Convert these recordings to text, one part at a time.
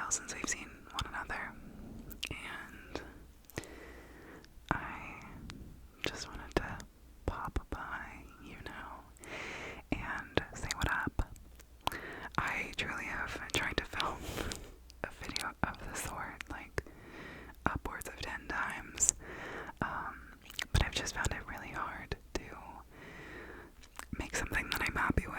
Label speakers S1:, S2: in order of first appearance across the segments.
S1: while since we've seen one another, and I just wanted to pop by, and say what up. I truly have tried to film a video of the sort, like, upwards of 10 times, but I've just found it really hard to make something that I'm happy with.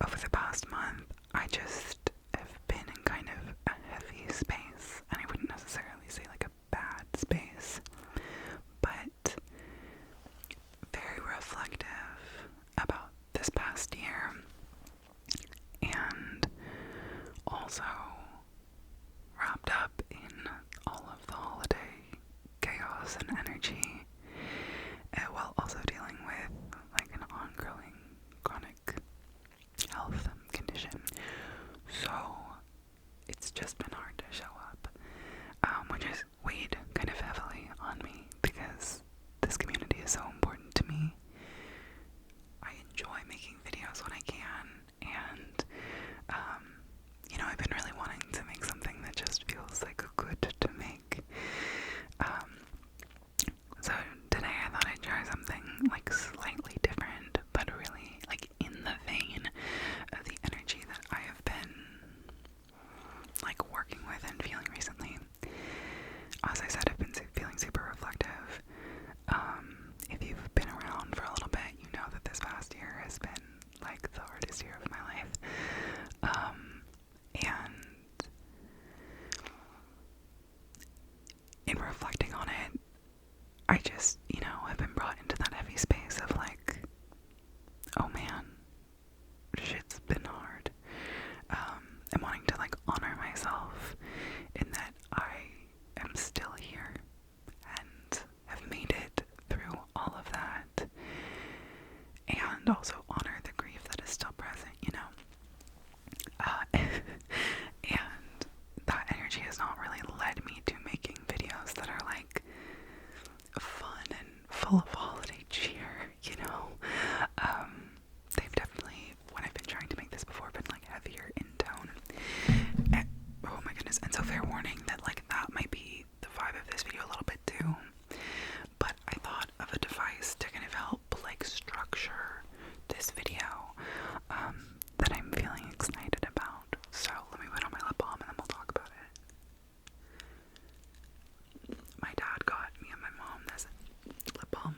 S1: Over the past month, I just have been in kind of a heavy space, and I wouldn't necessarily say like a bad space, but very reflective about this past year, and also wrapped up in all of the holiday chaos and energy, while also dealing with like an ongoing chronic health condition. So it's just been hard to show up, which has weighed kind of heavily on me because this community is so important to me. I enjoy making videos when I can, and I've been really wanting to make something that just feels like good to make. So today I thought I'd try something like slightly different, but really like in the vein of the energy that I have been like working with and feeling recently. As I said, I've been feeling super reflective. If you've been around for a little bit, you know that this past year has been like the hardest year of my life. And in reflecting on it, I just, have been brought into that heavy space of like, oh man, shit's been hard. And wanting to like honor myself in that I am still here and have made it through all of that, and also honor the grief that is still present, and that energy has not really led me to making videos that are like fun and full of holiday cheer, they've definitely, when I've been trying to make this before, been like heavier in tone. And, oh my goodness, and so fair warning that like that might be the vibe of this video a little bit too. But I thought of a device to kind of help like structure this video that I'm feeling excited about. So let me put on my lip balm and then we'll talk about it. My dad got me and my mom this lip balm,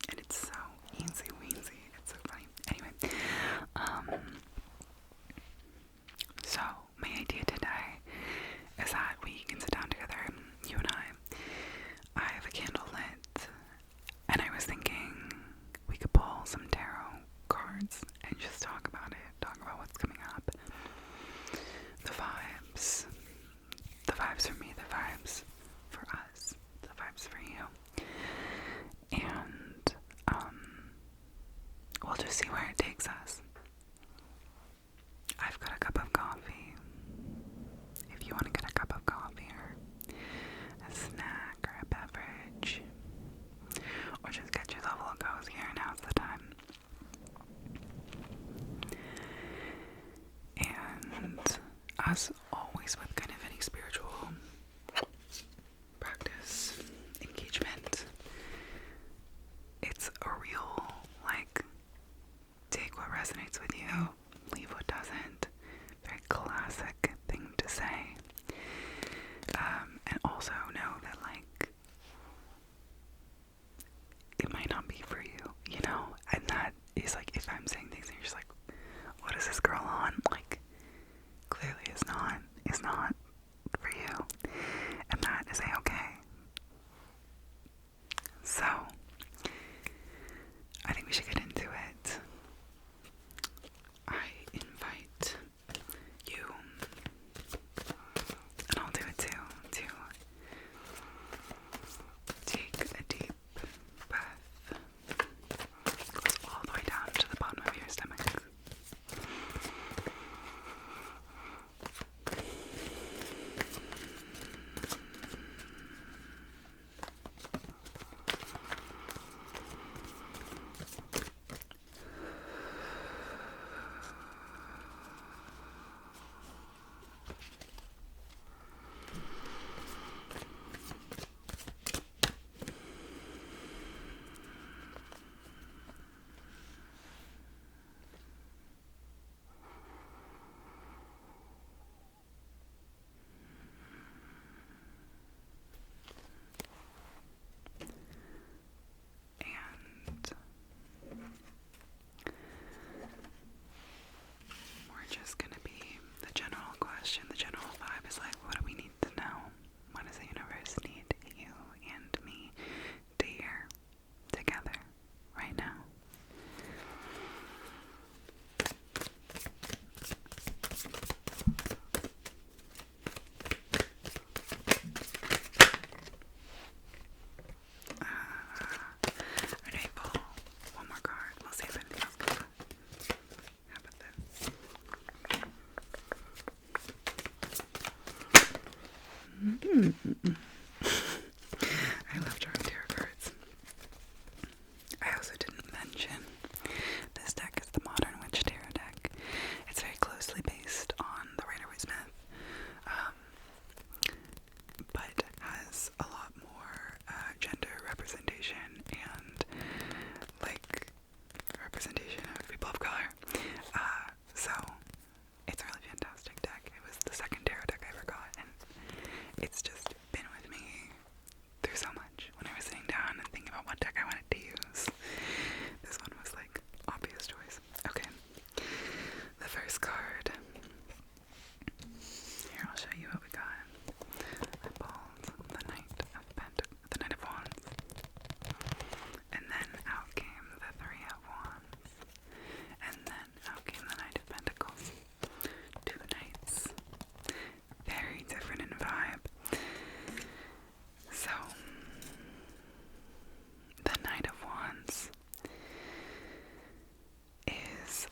S1: and it's so easy weensy. It's so funny. Anyway, so my idea today is that we can sit down together, you and I have a candle lit, and I was thinking we could pull some tarot cards and just talk about what's coming up. The vibes for me, the vibes for us, the vibes for you. And we'll just see where it takes us. I've got a cup of coffee. If you want to get a cup of coffee or a snack or a beverage, or just get yourself a little cozy here, now's the time. And as always with kind of any spiritual practice, engagement, it's a real, like, take what resonates with you, leave what doesn't. Very classic thing to say. And also know that, like, it might not be for you, and that is, like, if I'm saying things and you're just like, what is this girl on? Like, clearly it's not for you, and that is a-okay. So, I think we should get into it. I invite you, and I'll do it too, to take a deep breath, goes all the way down to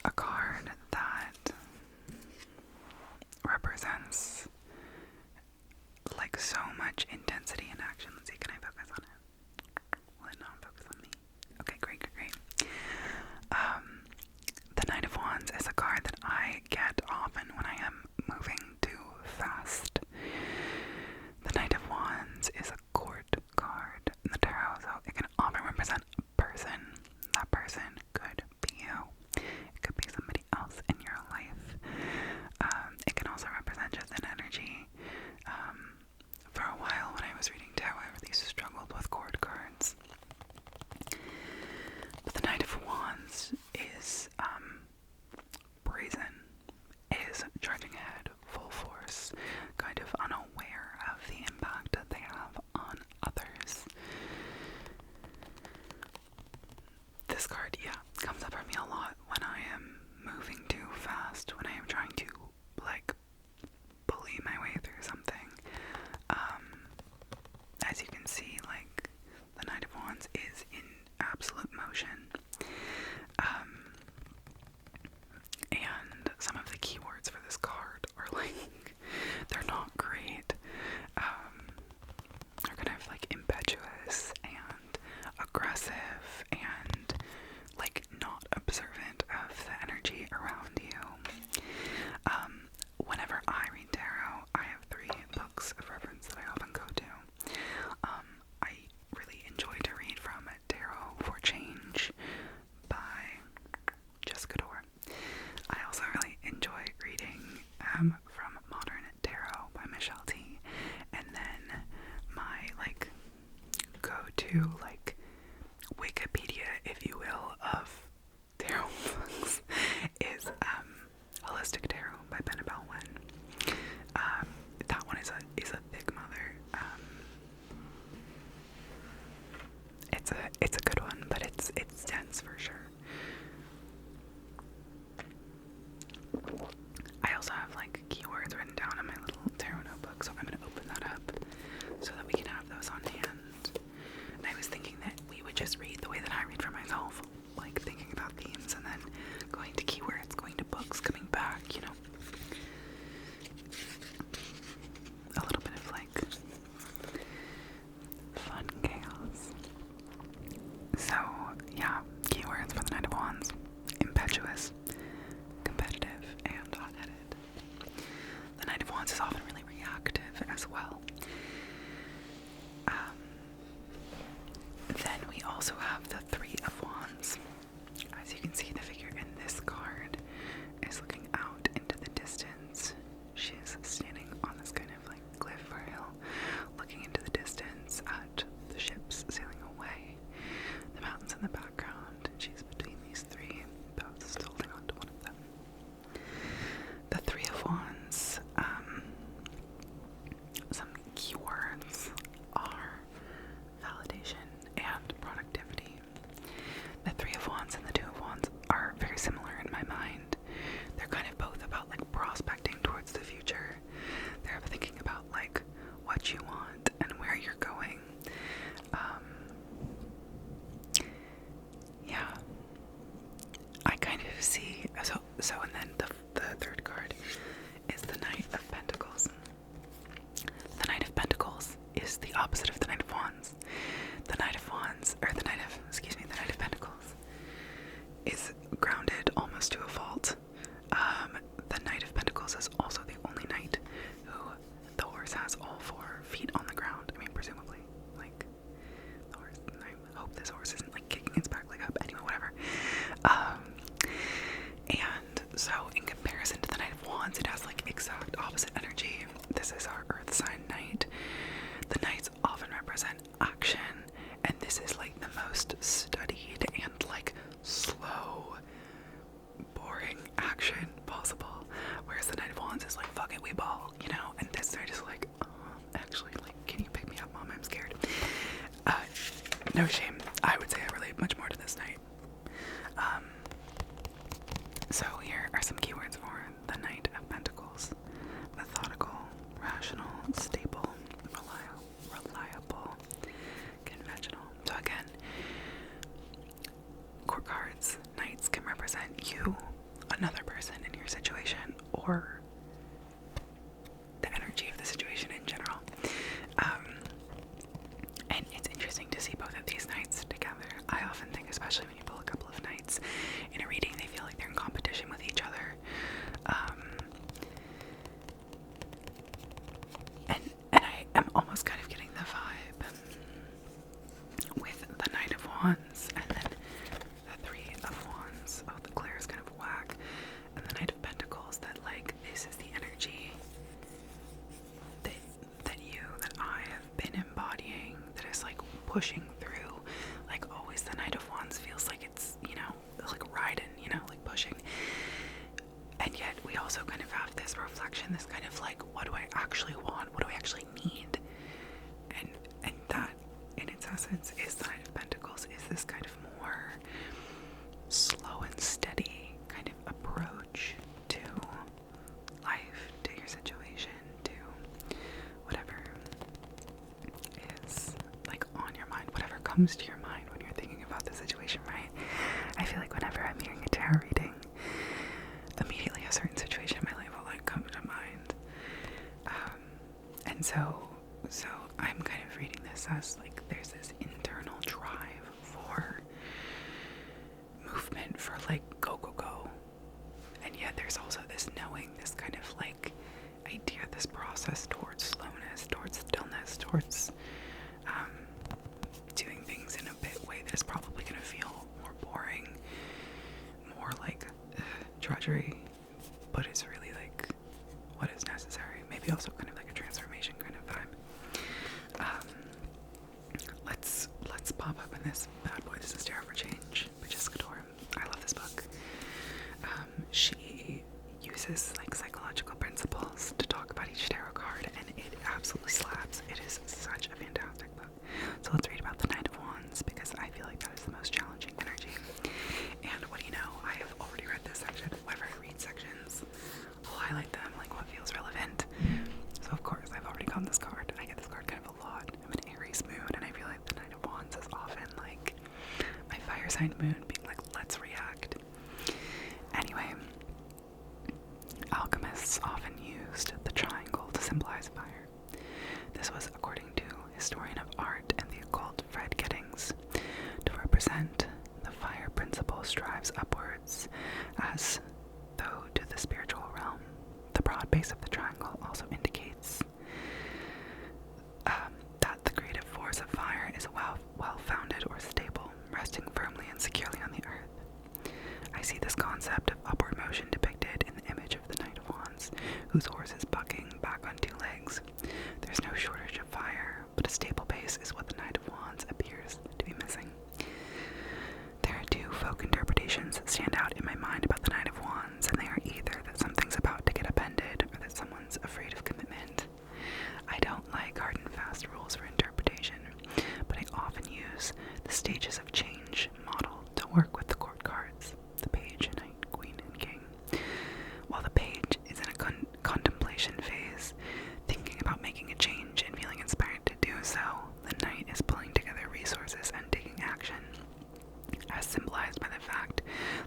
S1: a card that represents like so much intensity and action. Let's see, can I focus on it? Will it not focus on me? Okay, great. The Knight of Wands is a card that I get often when I am moving too fast. The Knight of Wands is a court card in the tarot, so it can often represent a person. That person could be you. It could be somebody else in your life. It can also represent just an energy. For a while when I was reading tarot, I really struggled with court cards. But the Knight of Wands is brazen, is charging ahead full force, kind of unaware of the impact that they have on others. This card, yeah, comes up for me a lot when I am moving too fast, when I am trying to, like, bully my way through something. As you can see, like, the Knight of Wands is in absolute motion. And some of the keywords for this card are, like, they're not great. They're kind of, like, impetuous and aggressive and, like, not observant of the energy around you. Whenever I read tarot, I have 3 books of reference that I often go to. I really enjoy to read from Tarot for Change by Jessica Dore. I also really enjoy reading from Modern Tarot by Michelle T. And then my, like, go-to, like, Wikipedia, if you will, of tarot books is Holistic Tarot by Benabel Wen. That one is a thick mother. It's a good one, but it's dense for sure. I also have, like, keywords written down in my little tarot notebook, so I'm gonna open that up so that we can have those on hand. And I was thinking that we would just read the way that I read for myself, like thinking about themes and then going to keywords, going to books, coming back, you know. A little bit of, like, fun chaos. So, yeah, keywords for the Knight of Wands: impetuous, competitive, and hot-headed. The Knight of Wands is often really reactive as well. Then we also have the Three of Wands. As you can see, the figure in this card is looking out into the distance. She's standing on this kind of, like, cliff or hill, looking into the distance at the ships sailing away, the mountains in the background, and she's between these 3, both still holding on to one of them. The Three of Wands, some keywords are validation and productivity. The Three of Wands and the Two of Wands are very similar in my mind. They're kind of both about, like, prospecting towards the future. They're thinking about, like, what you want and where you're going. Yeah. I kind of see, so and then the third card is the Knight of Pentacles. The Knight of Pentacles is the opposite of the Knight of Wands. The Knight of Wands, or the Knight of Pentacles is grounded almost to a fault. The Knight of Pentacles is also the only knight who the horse has all 4 feet on the ground. I mean, presumably, like, the horse, I hope this horse isn't, like, kicking its back leg up. Anyway, whatever. And so in comparison to the Knight of Wands, it has, like, exact opposite energy. This is our earth sign knight. The knights often represent action, and this is, like, the most studied and, like, slow, boring action possible. Whereas the Knight of Wands is like, fuck it, we ball, you know? And this they're just like, actually, like, can you pick me up, Mom? I'm scared. No shame. I would say I relate much more to this knight. So here are some keywords for the Knight of Pentacles: methodical, rational, stable, reliable, conventional. So again, court cards, knights can represent you, pushing through. Like always the Knight of Wands feels like it's, like riding, like pushing. And yet we also kind of have this reflection, this kind of like, what do I actually want? What do I actually need? And that, in its essence, is the Knight of Pentacles, is this kind of more slow and steady kind of approach to life, to your situation, to whatever is like on your mind, whatever comes to your mind when you're thinking about the situation, right? I feel like whenever I'm hearing a tarot reading, immediately a certain situation in my life will like come to mind. And so I'm kind of reading this as like there's this internal drive for movement, for like go, and yet there's also this knowing, this kind of like idea, this process towards slowness, towards stillness, towards doing things in a way that's probably going to feel more boring, more like drudgery, but it's really like what is necessary. Maybe also kind of like a transformation kind of vibe. Let's pop up in this bad boy. This is Tarot for Change by Jessica Dorm. I love this book. She uses like psychological principles to talk about each tarot card, and it absolutely slaps. It is such a fantastic book. So let's read about the Knight of Wands, because I feel like that is the most challenging energy. And what do you know? I have already read this section. Whenever I read sections, I'll highlight them, like what feels relevant. So of course, I've already gotten this card. I get this card kind of a lot. I'm in Aries mood, and I feel like the Knight of Wands is often like my fire sign moon being like, let's react. Anyway, alchemists often used the triangle to symbolize fire. This was according to historian of art and the occult Fred Giddings. To represent the fire principle strives upwards as though to the spiritual realm. The broad base of the triangle also indicates that the creative force of fire is well-founded or stable, resting firmly and securely on the earth. I see this concept of upward motion depicted in the image of the Knight of Wands, whose horse is bucking back on two legs. There's no shortage of fire, but a stable base is what the Knight of Wands appears to be missing. There are two folk interpretations that stand out in my mind about the Knight of Wands, and they are either that something's about to get upended or that someone's afraid of commitment. I don't like hard and fast rules for interpretation, but I often use the stages of change model to work with the court cards, the page, knight, queen, and king. While the page is in a contemplation phase, thinking about making a change and feeling inspired to do so, the knight is pulling together resources and taking action, as symbolized by the fact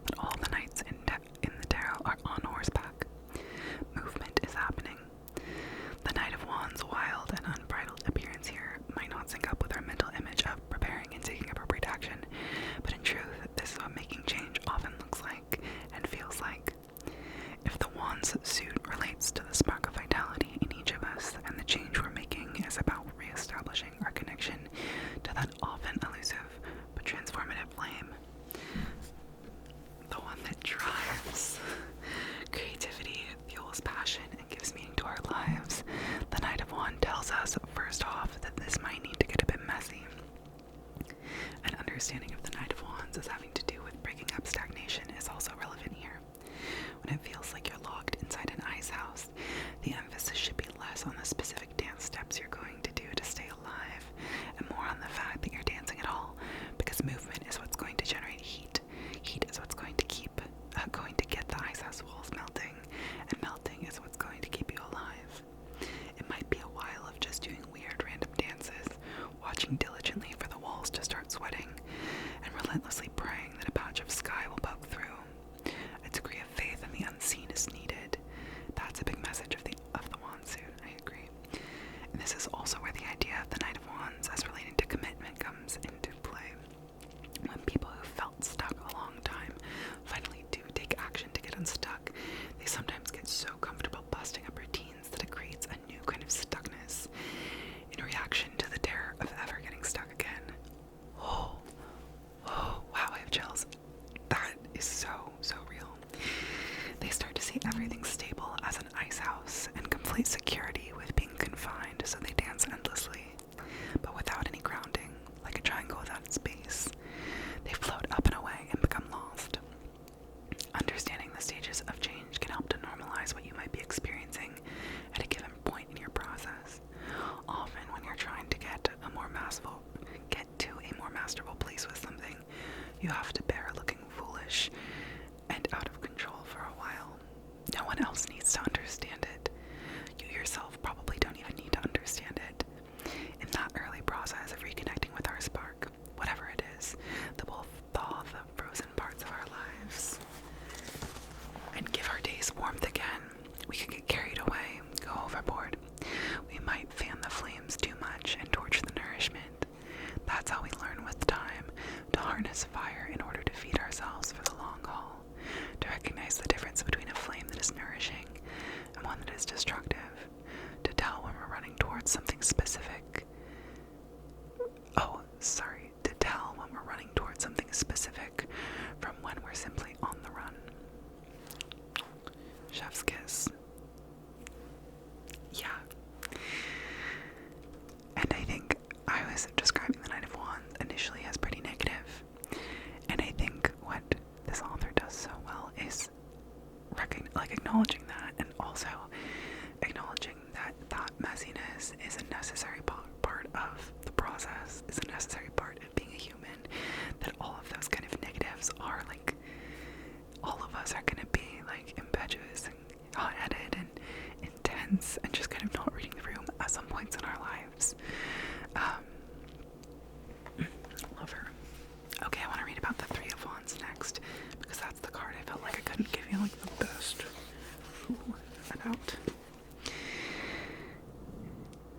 S1: that all the knights in the tarot are on horseback. Movement is happening. The Knight of Wands' wild and unbridled appearance here might not sync up with our mental image of preparing and taking appropriate action, but in truth, this is what making change often looks like and feels like. If the Wands suit relates to the spark of vitality in each of us, and the change we're making is about re-establishing our connection to that often elusive but transformative flame, the one that drives creativity, fuels passion, and gives meaning to our lives, the Knight of Wands tells us, first off, that this might need to get a bit messy. An understanding of the Knight of Wands as having to do with breaking up stagnation is also relevant here. When it feels like you're locked inside an ice house, the emphasis should be less on the specific dance steps you're going to do to stay alive, and more on the fact that you're dancing at all, because movement is what's going to generate heat. Heat is what's going to get the ice house walls melting, and melting is what's going to keep you alive. It might be a while of just doing weird random dances, watching diligently for the walls to start sweating, and relentlessly praying that a patch of sky will poke through. A degree of faith in the unseen is needed. That's a big message of the Wand suit, I agree. And this is also where the idea of the Knight of Wands as relating to commitment comes into play. When people who felt stuck a long time finally do take action to get unstuck, they sometimes get so comfortable busting up routines that it creates a new kind of stuckness in reaction to the terror of ever getting stuck again. Oh, wow, I have chills. That is so real. They start to see everything stable as an ice house and conflate security with being confined, so they dance endlessly, but without any grounding, like a and out of control for a while. No one else needs to understand it. You yourself probably don't even need to understand it. In that early process of reconnecting with our spark, whatever it is, that will thaw the frozen parts of our lives and give our days warmth again, we could get carried away, go overboard. We might fan the flames too much and torch the nourishment. That's how we learn with time, to harness fire in order to feed ourselves for the long haul, to recognize the difference between a flame that is nourishing and one that is destructive, to tell when we're running towards something specific. To tell when we're running towards something specific from when we're simply on the run. Chef's kiss. Yeah. And I think I was describing the Knight of Wands initially as pretty negative. And I think what this author does so well is acknowledging that, and also acknowledging that that messiness is a necessary part of the process, is a necessary part of being a human, that all of those kind of negatives are all of us are going to be impetuous and hot-headed and intense and just kind of not reading the room at some points in our lives. Love her. Okay, I want to read about the Three of Wands next, because that's the card I felt like I couldn't give you the best about.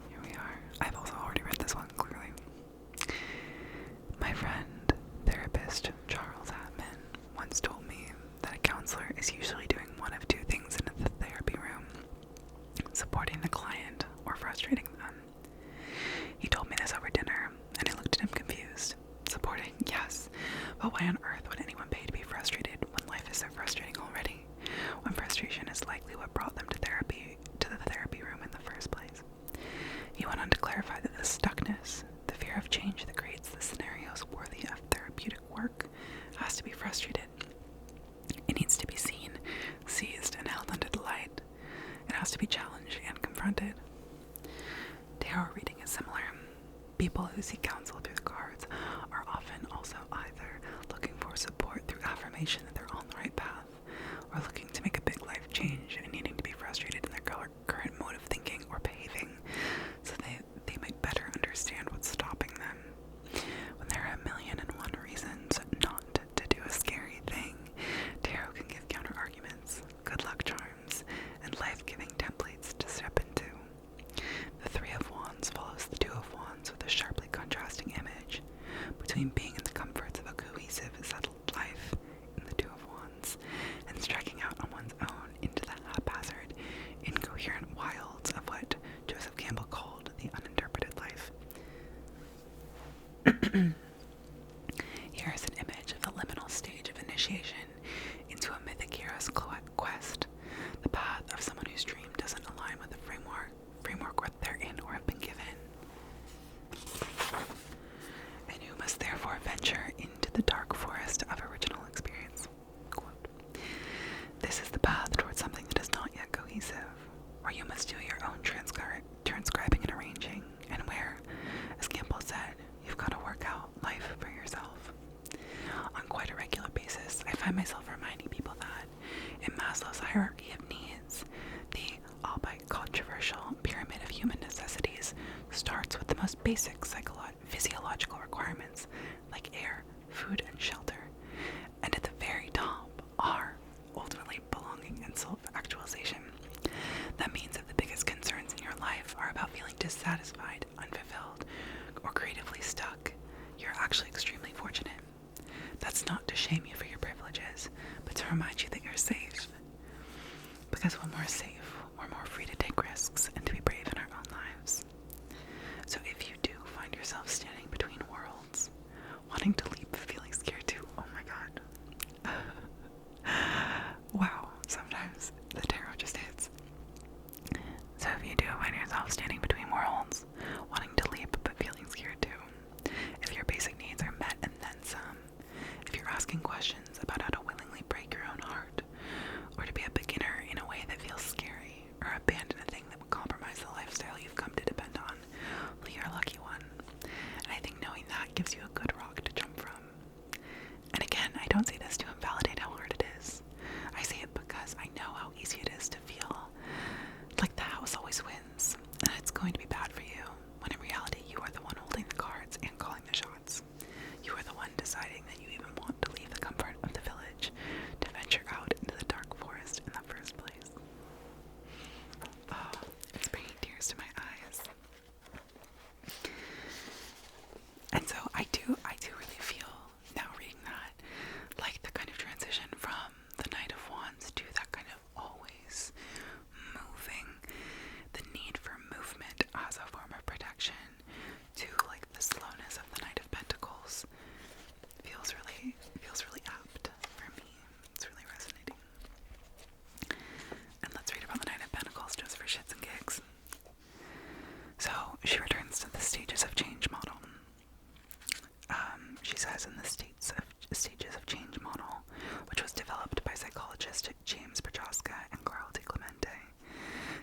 S1: Here we are. I've also already read this one, clearly. My friend, therapist Charles Atman, once told me that a counselor is usually doing one of two things in the therapy room: supporting the client or frustrating them. He told me this over dinner, and I looked at him confused. Supporting, yes, but why on earth would anyone pay to be frustrated when life is so frustrating already? When frustration is likely what brought them to the therapy room in the first place. He went on to clarify that the stuckness, the fear of change that creates the scenarios worthy of therapeutic work, has to be frustrated. It needs to be seen, seized, and held under the light. It has to be challenged and confronted. Tarot reading is similar. People who seek counsel through the cards are often also either looking for support through affirmation that they're on the right path, or looking to make a big life change and needing to be frustrated in their current mode of thinking or behaving, so they might better understand what's stopping them. When there are 1,000,001 reasons not to do a scary thing, tarot can give counter arguments, good luck charms, and life-giving templates to step into. The Three of Wands follows the Two of Wands with a sharply contrasting image between being in the comforts of a cohesive, settled life in the Two of Wands and striking out on one's own into the haphazard, incoherent wilds of what Joseph Campbell called the uninterpreted life. Here is an image of the liminal stage of initiation into a mythic hero's quest, the path of someone whose dream doesn't align with the framework what they're in or have been given, and who must therefore venture into the dark forest of original experience. Quote, "This is the path towards something that is not yet cohesive, where you must do your own transcribing and arranging, and where, as Campbell said, you've got to work out life for yourself." On quite a regular basis, I find myself reminding people that, in Maslow's hierarchy of needs, the albeit controversial pyramid of human necessities starts with the most basic physiological requirements like air, food, and shelter, and at the very top are ultimately belonging and self-actualization. That means that the biggest concerns in your life are about feeling dissatisfied, unfulfilled, or creatively stuck. You're actually extremely fortunate. That's not to shame you for your privileges, but to remind you that you're safe. Because when we're safe, we're more free to take risks and to be brave in our own lives. So if you do find yourself standing between worlds, wanting to leap, feeling scared too, oh my god. Wow, sometimes the tarot just hits. So if you do find yourself standing between worlds, wanting to leap but feeling scared too, if your basic needs are met and then some, if you're asking questions about how to willingly break your own heart, or to be a beginner in a way that feels scary, or abandon a thing that would compromise the lifestyle you've come to depend on, well, you're a lucky one. And I think knowing that gives you a good rock to jump from. psychologists James Prochaska and Carl DiClemente.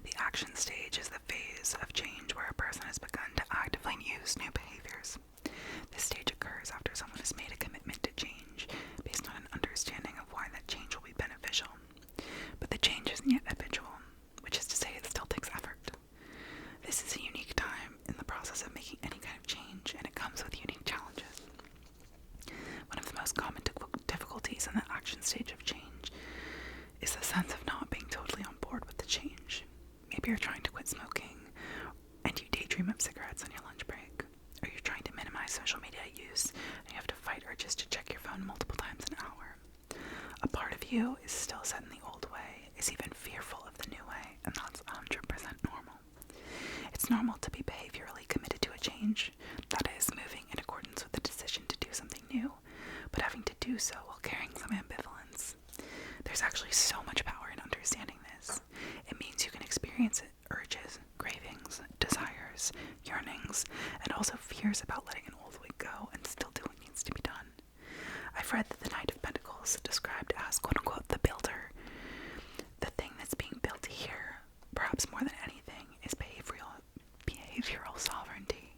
S1: The action stage is the phase of change where a person has begun to actively use new behaviors. This stage occurs after someone has made a commitment to change based on an understanding of why that change will be beneficial. But the change isn't yet habitual, which is to say it still takes effort. This is a unique time in the process of making any kind of change, and it comes with unique challenges. One of the most common difficulties in the action stage of change is the sense of not being totally on board with the change. Maybe you're trying to quit smoking, and you daydream of cigarettes on your lunch break, or you're trying to minimize social media use, and you have to fight urges to check your phone multiple times an hour. A part of you is still set in the old way, is even fearful of the new way, and that's 100% normal. It's normal to be behaviorally committed to a change, that is, moving in accordance with the decision to do something new, but having to do so while carrying some ambivalence. There's actually so much power in understanding this. It means you can experience urges, cravings, desires, yearnings, and also fears about letting an old way go and still do what needs to be done. I've read that the Knight of Pentacles, described as quote-unquote the builder, the thing that's being built here, perhaps more than anything, is behavioral sovereignty,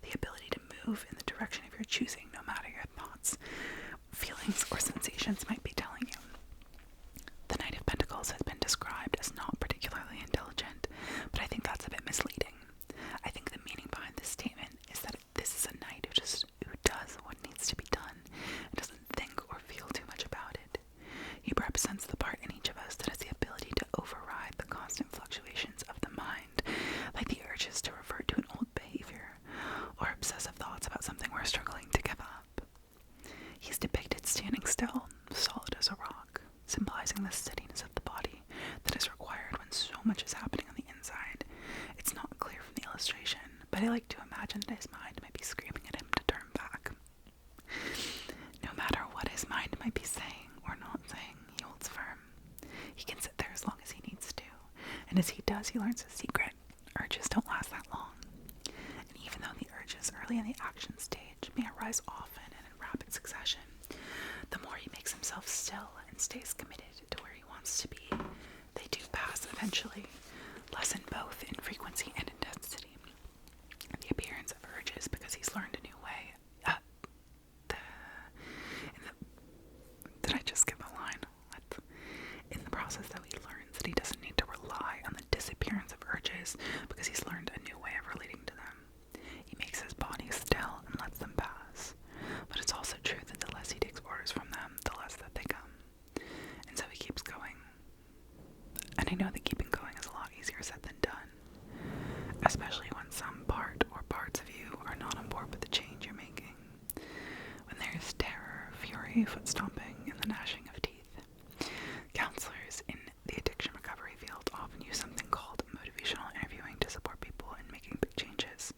S1: the ability to move in the direction of your choosing, no matter your thoughts, feelings, or sensations might be telling you. The Knight of Pentacles has been described as not particularly intelligent, but I think that's a bit misleading. I think the meaning behind this statement is that this is a knight who does what needs to be done and doesn't think or feel too much about it. He represents the part in each of us that has the ability to override the constant fluctuations of the mind, like the urges to revert to an old behavior, or obsessive thoughts about something we're struggling to give up. He's depicted standing still, solid as a rock, symbolizing the steadiness of the body that is required when so much is happening on the inside. It's not clear from the illustration, but I like to imagine that his mind might be screaming at him to turn back. No matter what his mind might be saying or not saying, he holds firm. He can sit there as long as he needs to, and as he does, he learns a secret. Urges don't last that long. And even though the urges early in the action stage may arise often and in rapid succession, the more he makes himself still and stays committed to where he wants to be, they do pass eventually, lessen both in frequency and intensity. The appearance of urges because he's learned a new way. Did I just skip a line? What? In the process, though, he learns that he doesn't need to rely on the disappearance of urges because he's learned a new way of relating to them. He makes his body still and lets them pass. But it's also true that the less he takes orders from them, the less that they come. And so he keeps going. And I know that keeping going is a lot easier said than done, especially when some part or parts of you are not on board with the change you're making. When there's terror, fury, foot stomping, and the gnashing of teeth. Counselors in the addiction recovery field often use something called motivational interviewing to support people in making big changes,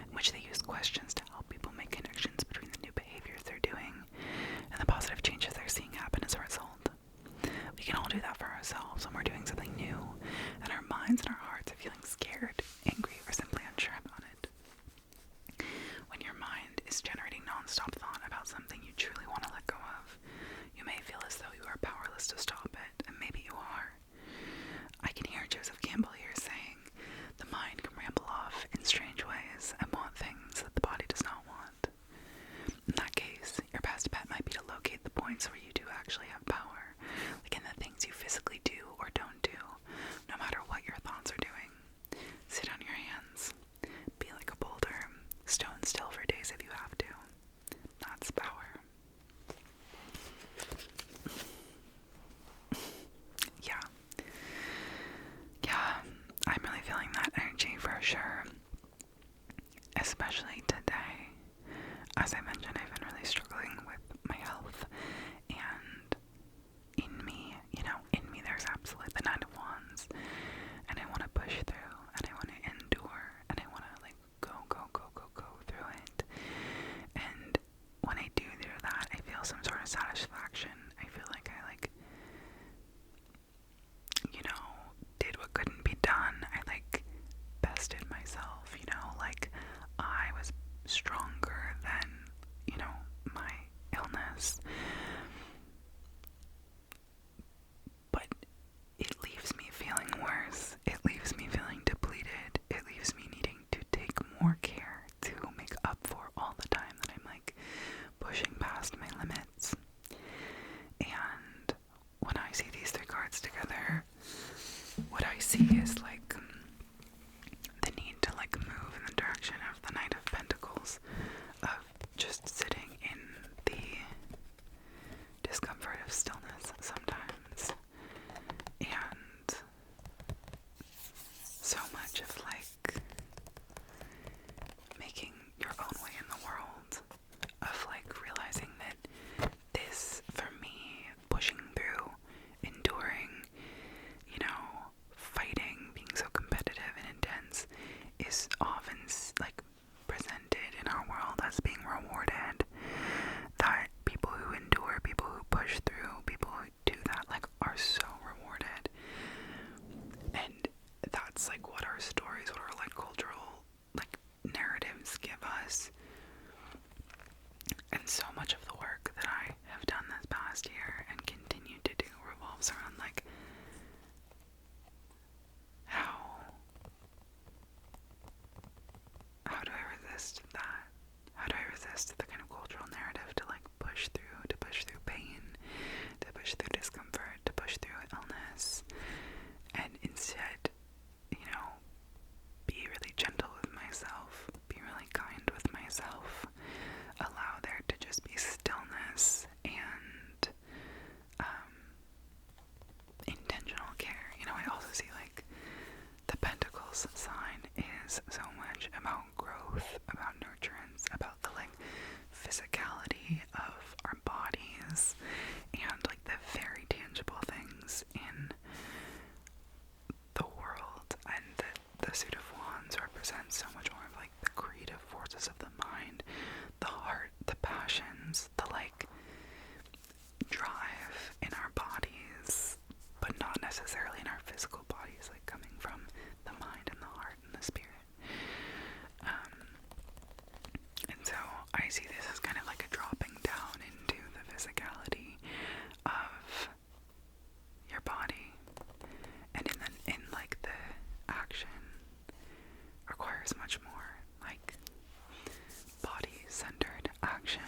S1: in which they use questions to help people make connections between the new behaviors they're doing and the positive changes they're seeing happen as a result. We can all do that for ourselves when we're doing something new, and our minds and our hearts are feeling scared, angry, or simply unsure about it. When your mind is generating non-stop thought about something you truly want to let go of, you may feel as though you are powerless to stop it, and maybe you are. I can hear Joseph Campbell here saying, the mind can ramble off in strange ways and want things that the body does not want. In that case, your best bet might be to locate the points where you do actually have power, like in the things you physically do or don't do, no matter what your thoughts are doing. Sit on your hands. Be like a boulder. Stone still for days if you have to. That's power. see is like the need to like move in the direction of the Knight of Pentacles, of just sitting in the discomfort of stillness sometimes, and so much of like making your own way in the world, of like realizing that this, for me, pushing through, enduring, you know, fighting, being so competitive and intense, is often like presented in our world as being rewarded. That people who endure, people who push through, people who do that, like, are so rewarded. And that's like what our stories, what our like cultural like narratives give us. And so much of the work that I have done this past year and continue to do revolves around like how do I resist that? How do I resist the kind of cultural narrative to like push through pain, to push through discomfort, to push through illness, and instead, you know, be really gentle with myself, be really kind with myself, allow there to just be stillness and intentional care. You know, I also see like the Pentacles sign is so much about growth, about nurturance, about the like physicality of our bodies, and like the very tangible things in the world. And the Suit of Wands represents so much more of like the creative forces of the mind, the heart, the passions, the like drive in our bodies, but not necessarily in our physical bodies, like coming from the mind and the heart and the spirit. And so I see this as kind of like a dropping down into the physicality of your body, and in like the action requires much more like body-centered action.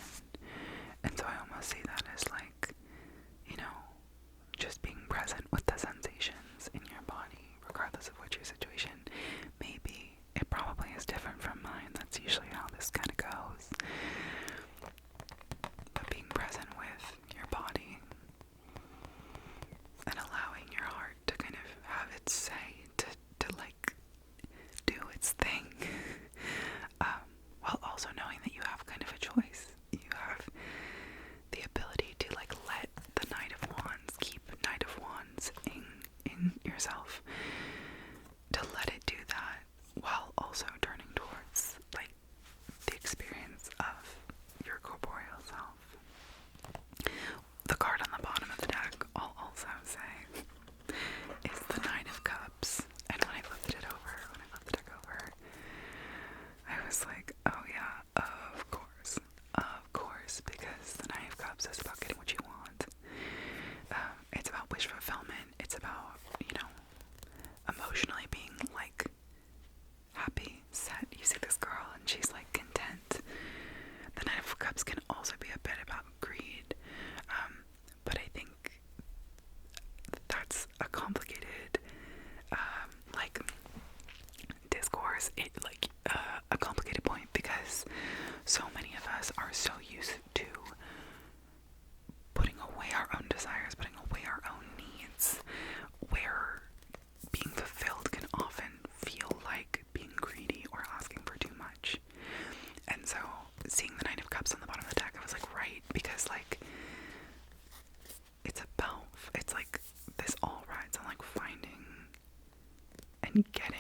S1: And so I almost see that as like, you know, just being present with the sensations in your body, regardless of what your situation may be. It probably is different from mine. That's usually how this kind of goes. But being present with your body and allowing your heart to kind of have its say, to like do its thing, while also knowing that you have kind of a choice. You have the ability to like let the Knight of Wands, keep Knight of Wands in yourself, to let it do that while also turning towards like the experience of your corporeal self. The card on the bottom of the deck, I'll also say, is the Nine of Cups. And when I flipped the deck over, I was like, oh yeah, of course, because the Nine of Cups is about getting what you want. It's about wish fulfillment. It's about, you know, emotionally being like happy, set. You see this girl and she's like content. The Nine of Cups can also be a bit about greed, but I think that's a complicated like discourse. A complicated point, because so many of us are so used to putting away our own desires, putting away our own needs, where being fulfilled can often feel like being greedy or asking for too much. And so seeing the Nine of Cups on the bottom of the deck, I was like, right, because like it's like this all rides on like finding and getting